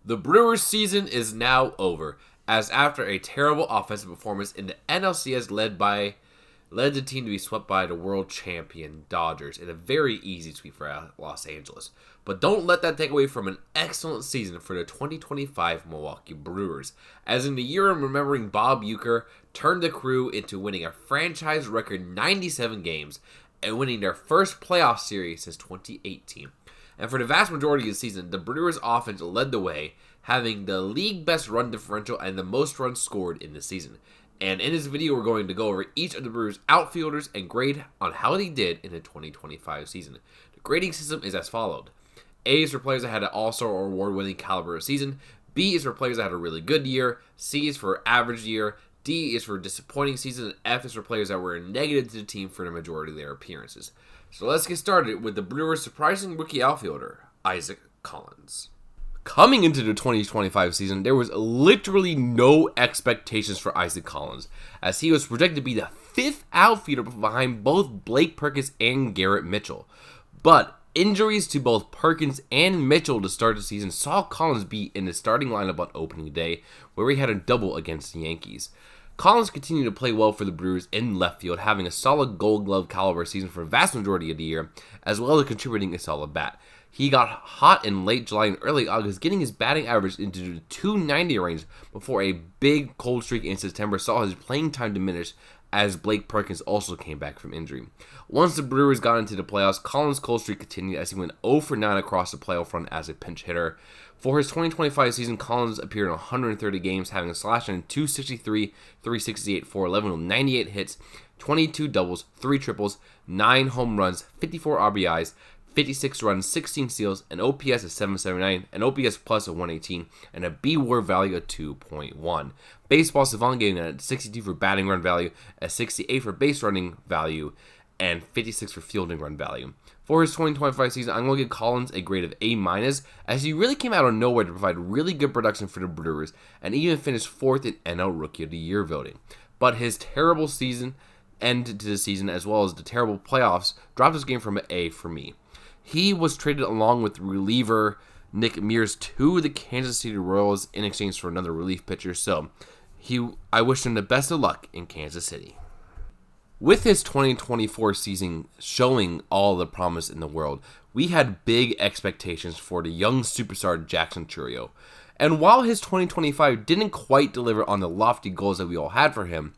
The Brewers season is now over, as after a terrible offensive performance in the NLCS led the team to be swept by the world champion Dodgers in a very easy sweep for Los Angeles. But don't let that take away from an excellent season for the 2025 Milwaukee Brewers, as in the year in remembering Bob Uecker turned the crew into winning a franchise record 97 games and winning their first playoff series since 2018. And for the vast majority of the season, the Brewers offense led the way, having the league best run differential and the most runs scored in the season. And in this video, we're going to go over each of the Brewers' outfielders and grade on how they did in the 2025 season. The grading system is as followed. A is for players that had an all-star or award-winning caliber of season. B is for players that had a really good year. C is for average year. D is for disappointing season. And F is for players that were negative to the team for the majority of their appearances. So let's get started with the Brewers' surprising rookie outfielder, Isaac Collins. Coming into the 2025 season, there was literally no expectations for Isaac Collins, as he was projected to be the fifth outfielder behind both Blake Perkins and Garrett Mitchell. But injuries to both Perkins and Mitchell to start the season saw Collins be in the starting lineup on opening day, where he had a double against the Yankees. Collins continued to play well for the Brewers in left field, having a solid Gold Glove caliber season for the vast majority of the year, as well as contributing a solid bat. He got hot in late July and early August, getting his batting average into the 290 range before a big cold streak in September saw his playing time diminish as Blake Perkins also came back from injury. Once the Brewers got into the playoffs, Collins' cold streak continued as he went 0 for 9 across the playoff run as a pinch hitter. For his 2025 season, Collins appeared in 130 games, having a slash line 263, 368, 411 with 98 hits, 22 doubles, 3 triples, 9 home runs, 54 RBIs, 56 runs, 16 steals, an OPS of 779, an OPS plus of 118, and a B-WAR value of 2.1. Baseball Savant gave him a 62 for batting run value, a 68 for base running value, and 56 for fielding run value. For his 2025 season, I'm going to give Collins a grade of A-, as he really came out of nowhere to provide really good production for the Brewers, and even finished 4th in NL Rookie of the Year voting. But his terrible season end to the season, as well as the terrible playoffs, dropped his game from an A for me. He was traded along with reliever Nick Mears to the Kansas City Royals in exchange for another relief pitcher, so I wish him the best of luck in Kansas City. With his 2024 season showing all the promise in the world, we had big expectations for the young superstar Jackson Chourio. And while his 2025 didn't quite deliver on the lofty goals that we all had for him,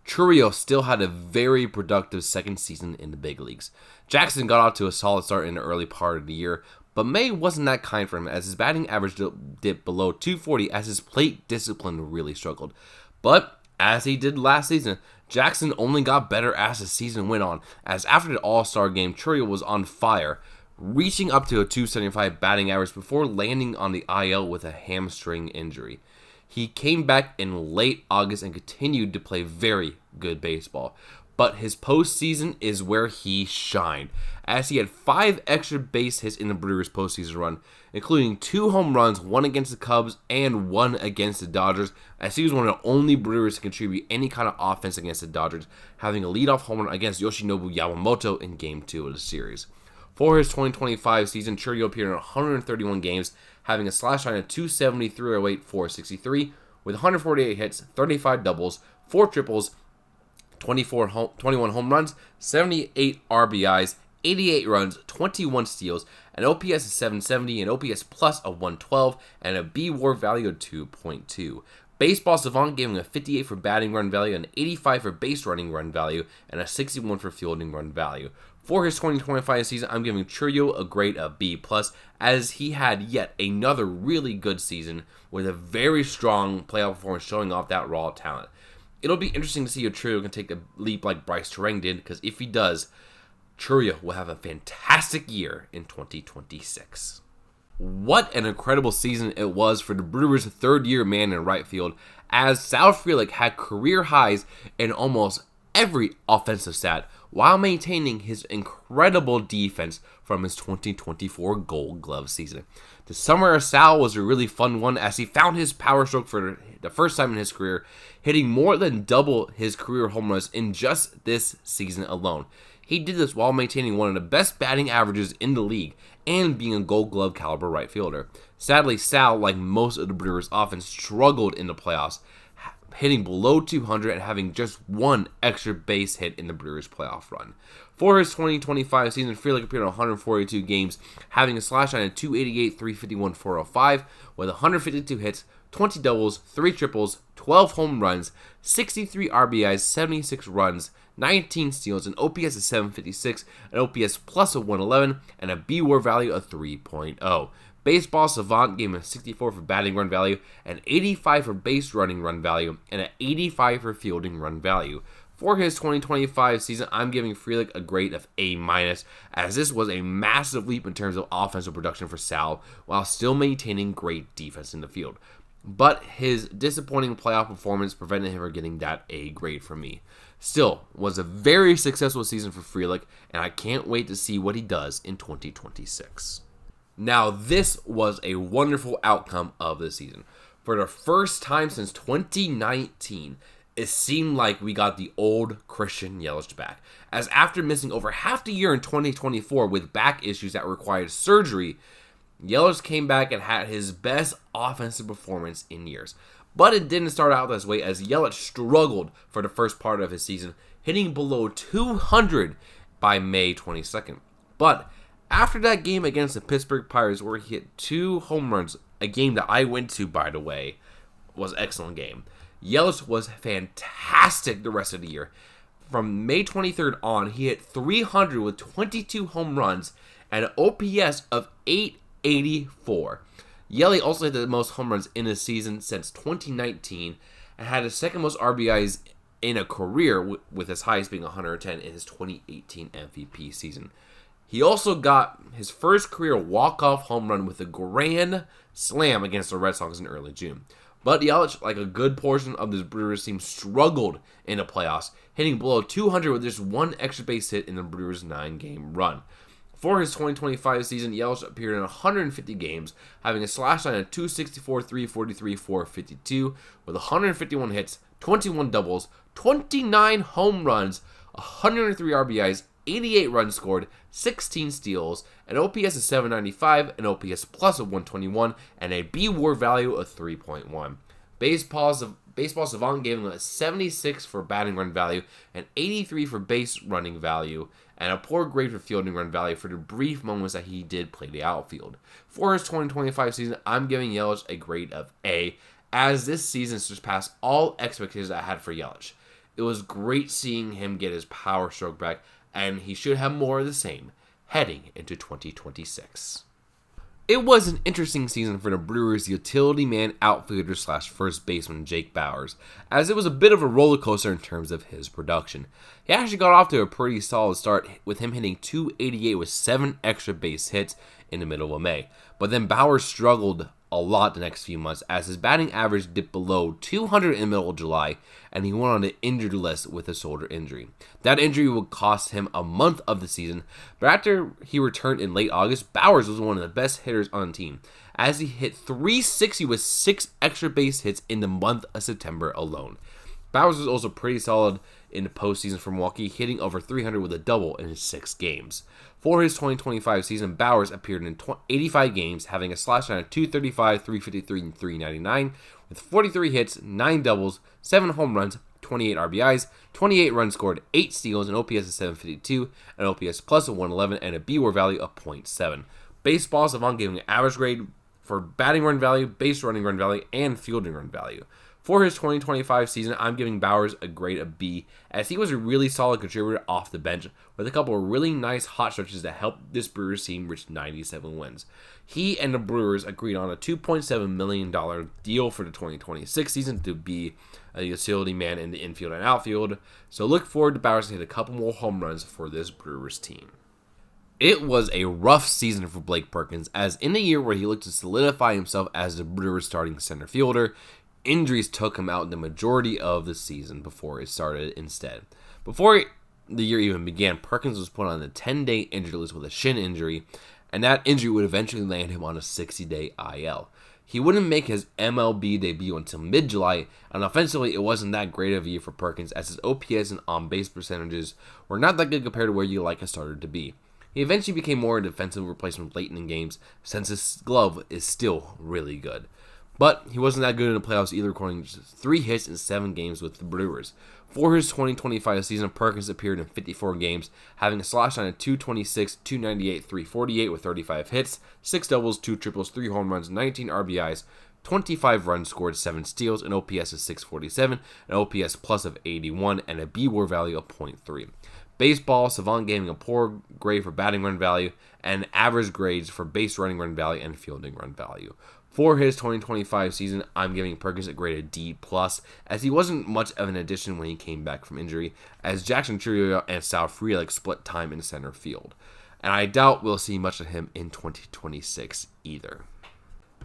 Chourio still had a very productive second season in the big leagues. Jackson got off to a solid start in the early part of the year, but May wasn't that kind for him as his batting average dipped below 240 as his plate discipline really struggled. But as he did last season, Jackson only got better as the season went on, as after the All-Star game, Chourio was on fire, reaching up to a 275 batting average before landing on the IL with a hamstring injury. He came back in late August and continued to play very good baseball. But his postseason is where he shined, as he had 5 extra base hits in the Brewers' postseason run, including 2 home runs, 1 against the Cubs and 1 against the Dodgers, as he was one of the only Brewers to contribute any kind of offense against the Dodgers, having a leadoff home run against Yoshinobu Yamamoto in Game 2 of the series. For his 2025 season, Chourio appeared in 131 games, having a slash line of 270, 308, 463, with 148 hits, 35 doubles, 4 triples, 21 home runs, 78 RBIs, 88 runs, 21 steals, an OPS of 770, an OPS plus of 112, and a B-WAR value of 2.2. Baseball Savant gave him a 58 for batting run value, an 85 for base running run value, and a 61 for fielding run value. For his 2025 season, I'm giving Chourio a grade of B+, as he had yet another really good season with a very strong playoff performance showing off that raw talent. It'll be interesting to see if Chourio can take a leap like Bryce Terang did, because if he does, Chourio will have a fantastic year in 2026. What an incredible season it was for the Brewers' third-year man in right field, as Sal Frelick had career highs in almost every offensive stat, while maintaining his incredible defense from his 2024 Gold Glove season. The summer of Sal was a really fun one, as he found his power stroke for the first time in his career, hitting more than double his career home runs in just this season alone. He did this while maintaining one of the best batting averages in the league, and being a Gold Glove caliber right fielder. Sadly, Sal, like most of the Brewers' offense, struggled in the playoffs, hitting below 200 and having just one extra base hit in the Brewers' playoff run. For his 2025 season, Frelick appeared in 142 games, having a slash line of 288, 351, 405, with 152 hits, 20 doubles, 3 triples, 12 home runs, 63 RBIs, 76 runs, 19 steals, an OPS of 756, an OPS plus of 111, and a B-WAR value of 3.0. Baseball Savant gave him a 64 for batting run value, an 85 for base running run value, and an 85 for fielding run value. For his 2025 season, I'm giving Frelick a grade of A-, as this was a massive leap in terms of offensive production for Sal, while still maintaining great defense in the field. But his disappointing playoff performance prevented him from getting that A grade from me. Still, was a very successful season for Frelick, and I can't wait to see what he does in 2026. Now, this was a wonderful outcome of the season. For the first time since 2019, it seemed like we got the old Christian Yelich back, as after missing over half the year in 2024 with back issues that required surgery, Yelich came back and had his best offensive performance in years. But it didn't start out this way, as Yelich struggled for the first part of his season, hitting below 200 by May 22nd. But after that game against the Pittsburgh Pirates, where he hit 2 home runs, a game that I went to, by the way, was an excellent game, Yelich was fantastic the rest of the year. From May 23rd on, he hit 300 with 22 home runs and an OPS of 884. Yelich also hit the most home runs in a season since 2019 and had the second most RBIs in a career, with his highest being 110 in his 2018 MVP season. He also got his first career walk-off home run with a grand slam against the Red Sox in early June. But Yelich, like a good portion of this Brewers team, struggled in the playoffs, hitting below 200 with just one extra base hit in the Brewers' 9-game run. For his 2025 season, Yelich appeared in 150 games, having a slash line of 264, 343, 452, with 151 hits, 21 doubles, 29 home runs, 103 RBIs, 88 runs scored, 16 steals, an OPS of 795, an OPS plus of 121, and a B-WAR value of 3.1. Baseball Savant gave him a 76 for batting run value, an 83 for base running value, and a poor grade for fielding run value for the brief moments that he did play the outfield. For his 2025 season, I'm giving Yelich a grade of A, as this season surpassed all expectations I had for Yelich. It was great seeing him get his power stroke back, and he should have more of the same heading into 2026. It was an interesting season for the Brewers' utility man outfielder slash first baseman Jake Bauers, as it was a bit of a roller coaster in terms of his production. He actually got off to a pretty solid start, with him hitting 288 with 7 extra base hits in the middle of May. But then Bauers struggled a lot the next few months, as his batting average dipped below 200 in the middle of July, and he went on the injured list with a shoulder injury. That injury would cost him a month of the season, but after he returned in late August, Bauers was one of the best hitters on the team, as he hit 360 with 6 extra base hits in the month of September alone. Bauers was also pretty solid in the postseason for Milwaukee, hitting over 300 with a double in his 6 games. For his 2025 season, Bauers appeared in 85 games, having a slash line of 235, 353, and 399, with 43 hits, 9 doubles, 7 home runs, 28 RBIs, 28 runs scored, 8 steals, an OPS of 752, an OPS plus of 111, and a B-WAR value of 0.7. Baseball Savant gave him an average grade for batting run value, base running run value, and fielding run value. For his 2025 season, I'm giving Bauers a grade of B, as he was a really solid contributor off the bench, with a couple of really nice hot stretches that helped this Brewers team reach 97 wins. He and the Brewers agreed on a $2.7 million deal for the 2026 season to be a utility man in the infield and outfield, so look forward to Bauers to hit a couple more home runs for this Brewers team. It was a rough season for Blake Perkins, as in the year where he looked to solidify himself as the Brewers' starting center fielder, injuries took him out in the majority of the season before it started instead. Before the year even began, Perkins was put on a 10-day injury list with a shin injury, and that injury would eventually land him on a 60-day IL. He wouldn't make his MLB debut until mid-July, and offensively it wasn't that great of a year for Perkins, as his OPS and on-base percentages were not that good compared to where you like a starter to be. He eventually became more a defensive replacement late in games, since his glove is still really good. But he wasn't that good in the playoffs either, recording just 3 hits in 7 games with the Brewers. For his 2025 season, Perkins appeared in 54 games, having a slash line of 226, 298, 348 with 35 hits, 6 doubles, 2 triples, 3 home runs, 19 RBIs, 25 runs scored, 7 steals, an OPS of 647, an OPS plus of 81, and a B-WAR value of .3. Baseball, Savant gave him a poor grade for batting run value, and average grades for base running run value and fielding run value. For his 2025 season, I'm giving Perkins a grade of D+, as he wasn't much of an addition when he came back from injury, as Jackson Chourio and Sal Frelick split time in center field. And I doubt we'll see much of him in 2026 either.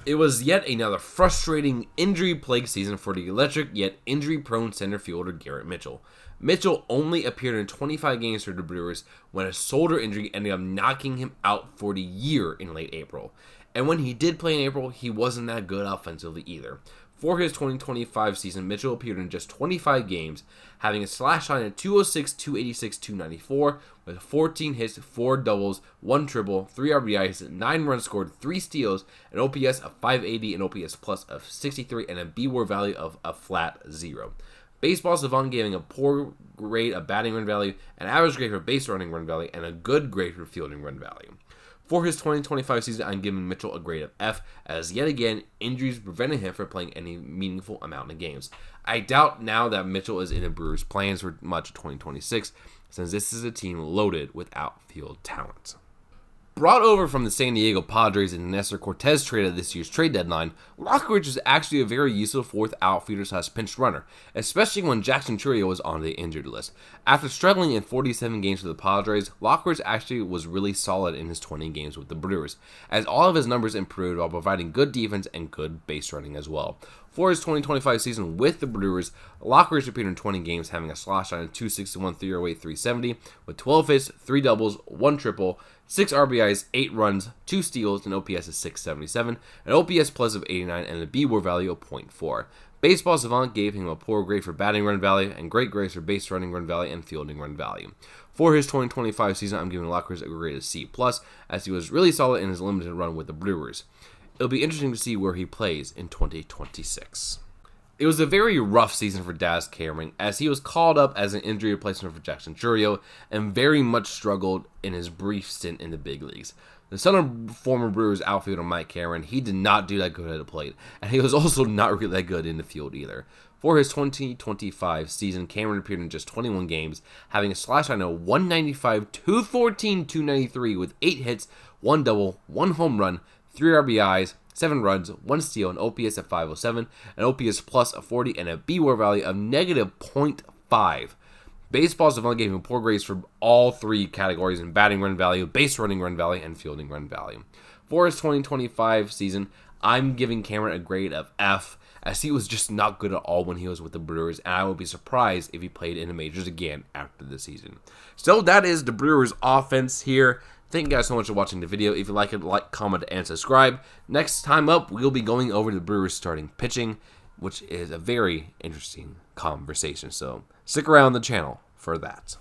It was yet another frustrating injury-plagued season for the electric yet injury-prone center fielder Garrett Mitchell. Mitchell only appeared in 25 games for the Brewers when a shoulder injury ended up knocking him out for the year in late April. And when he did play in April, he wasn't that good offensively either. For his 2025 season, Mitchell appeared in just 25 games, having a slash line of 206, 286, 294, with 14 hits, 4 doubles, 1 triple, 3 RBIs, 9 runs scored, 3 steals, an OPS of 580, an OPS plus of 63, and a B-WAR value of a flat 0. Baseball Savant gave him a poor grade of batting run value, an average grade for base running run value, and a good grade for fielding run value. For his 2025 season, I'm giving Mitchell a grade of F, as yet again, injuries prevented him from playing any meaningful amount of games. I doubt now that Mitchell is in the Brewers' plans for much of 2026, since this is a team loaded with outfield talent. Brought over from the San Diego Padres in the Nestor Cortez trade at this year's trade deadline, Lockridge is actually a very useful fourth outfielder / pinch runner, especially when Jackson Chourio was on the injured list. After struggling in 47 games with the Padres, Lockridge actually was really solid in his 20 games with the Brewers, as all of his numbers improved while providing good defense and good base running as well. For his 2025 season with the Brewers, Lockridge appeared in 20 games, having a slash line of 261, 308, 370, with 12 hits, 3 doubles, 1 triple, 6 RBIs, 8 runs, 2 steals, an OPS of 677, an OPS plus of 89, and a B-WAR value of .4. Baseball Savant gave him a poor grade for batting run value and great grades for base running run value and fielding run value. For his 2025 season, I'm giving Lockridge a grade of C+, as he was really solid in his limited run with the Brewers. It'll be interesting to see where he plays in 2026. It was a very rough season for Daz Cameron, as he was called up as an injury replacement for Jackson Chourio and very much struggled in his brief stint in the big leagues. The son of former Brewers outfielder Mike Cameron, he did not do that good at the plate, and he was also not really that good in the field either. For his 2025 season, Cameron appeared in just 21 games, having a slash line of 195, 214, 293 with 8 hits, 1 double, 1 home run, 3 RBIs, 7 runs, 1 steal, an OPS of 507, an OPS plus of 40, and a B-WAR value of negative .5. Baseball Savant gave him poor grades for all 3 categories in batting run value, base running run value, and fielding run value. For his 2025 season, I'm giving Cameron a grade of F, as he was just not good at all when he was with the Brewers, and I would be surprised if he played in the majors again after the season. So that is the Brewers offense here. Thank you guys so much for watching the video. If you like it, like, comment, and subscribe. Next time up, we'll be going over the Brewers starting pitching, which is a very interesting conversation. So stick around the channel for that.